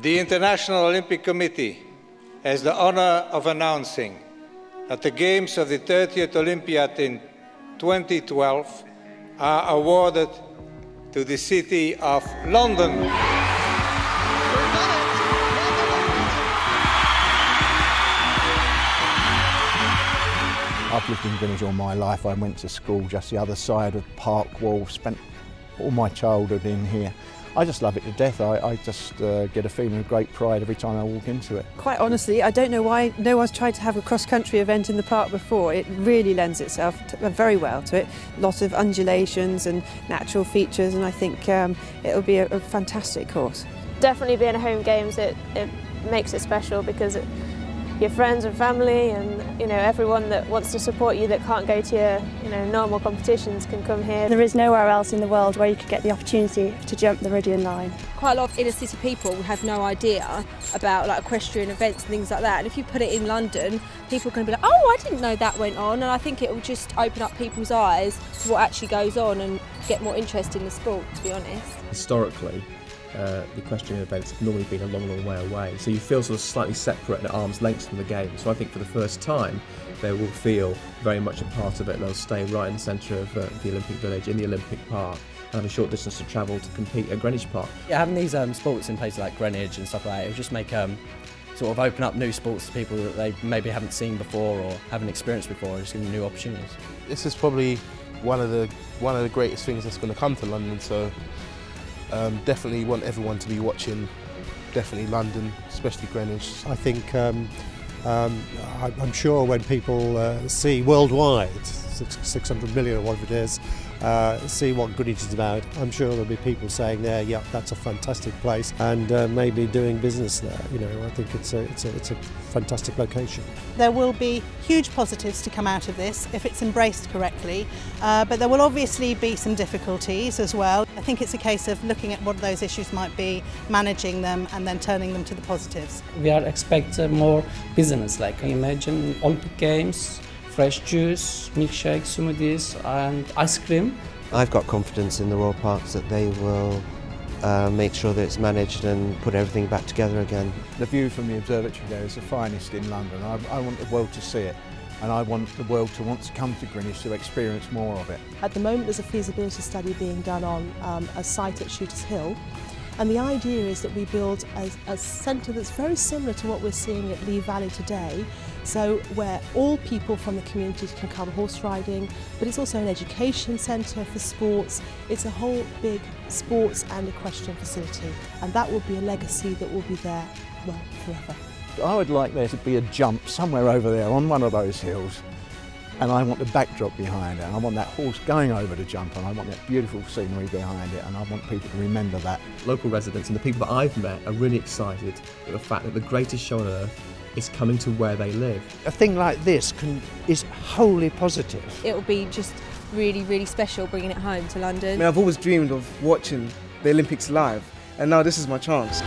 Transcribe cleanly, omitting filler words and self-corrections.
The International Olympic Committee has the honor of announcing that the Games of the 30th Olympiad in 2012 are awarded to the city of London. I've lived in Greenwich all my life. I went to school just the other side of Park Wall, spent all my childhood in here. I just love it to death. I just get a feeling of great pride every time I walk into it. Quite honestly, I don't know why no one's tried to have a cross-country event in the park before. It really lends itself very well to it. Lots of undulations and natural features, and I think it'll be a fantastic course. Definitely being a home games, it makes it special because your friends and family and everyone that wants to support you that can't go to your normal competitions can come here. There is nowhere else in the world where you could get the opportunity to jump the Meridian line. Quite a lot of inner city people have no idea about equestrian events and things like that, and if you put it in London, people are going to be like, oh, I didn't know that went on, and I think it will just open up people's eyes to what actually goes on and get more interest in the sport, to be honest. Historically, the equestrian events have normally been a long, long way away, so you feel sort of slightly separate and at arm's length from the game. So I think for the first time they will feel very much a part of it. They'll stay right in the centre of the Olympic Village, in the Olympic Park, and have a short distance to travel to compete at Greenwich Park. Yeah, having these sports in places like Greenwich and stuff like that, it will just make sort of open up new sports to people that they maybe haven't seen before or haven't experienced before, just give them new opportunities. This is probably one of the greatest things that's going to come to London, so definitely want everyone to be watching, definitely London, especially Greenwich. I think I'm sure when people see worldwide, 600 million or whatever it is, see what Greenwich is about, I'm sure there'll be people saying there, yeah, that's a fantastic place, and maybe doing business there. I think it's a fantastic location. There will be huge positives to come out of this if it's embraced correctly, but there will obviously be some difficulties as well. I think it's a case of looking at what those issues might be, managing them, and then turning them to the positives. We are expecting more business, like imagine Olympic Games, fresh juice, milkshakes, smoothies and ice cream. I've got confidence in the Royal Parks that they will make sure that it's managed and put everything back together again. The view from the observatory there is the finest in London. I want the world to see it, and I want the world to want to come to Greenwich to experience more of it. At the moment there's a feasibility study being done on a site at Shooters Hill, and the idea is that we build a centre that's very similar to what we're seeing at Lee Valley today, so where all people from the community can come horse riding, but it's also an education centre for sports. It's a whole big sports and equestrian facility, and that will be a legacy that will be there, well, forever. I would like there to be a jump somewhere over there on one of those hills, and I want the backdrop behind it, and I want that horse going over the jump, and I want that beautiful scenery behind it, and I want people to remember that. Local residents and the people that I've met are really excited at the fact that the greatest show on earth is coming to where they live. A thing like this is wholly positive. It will be just really, really special bringing it home to London. I've always dreamed of watching the Olympics live, and now this is my chance.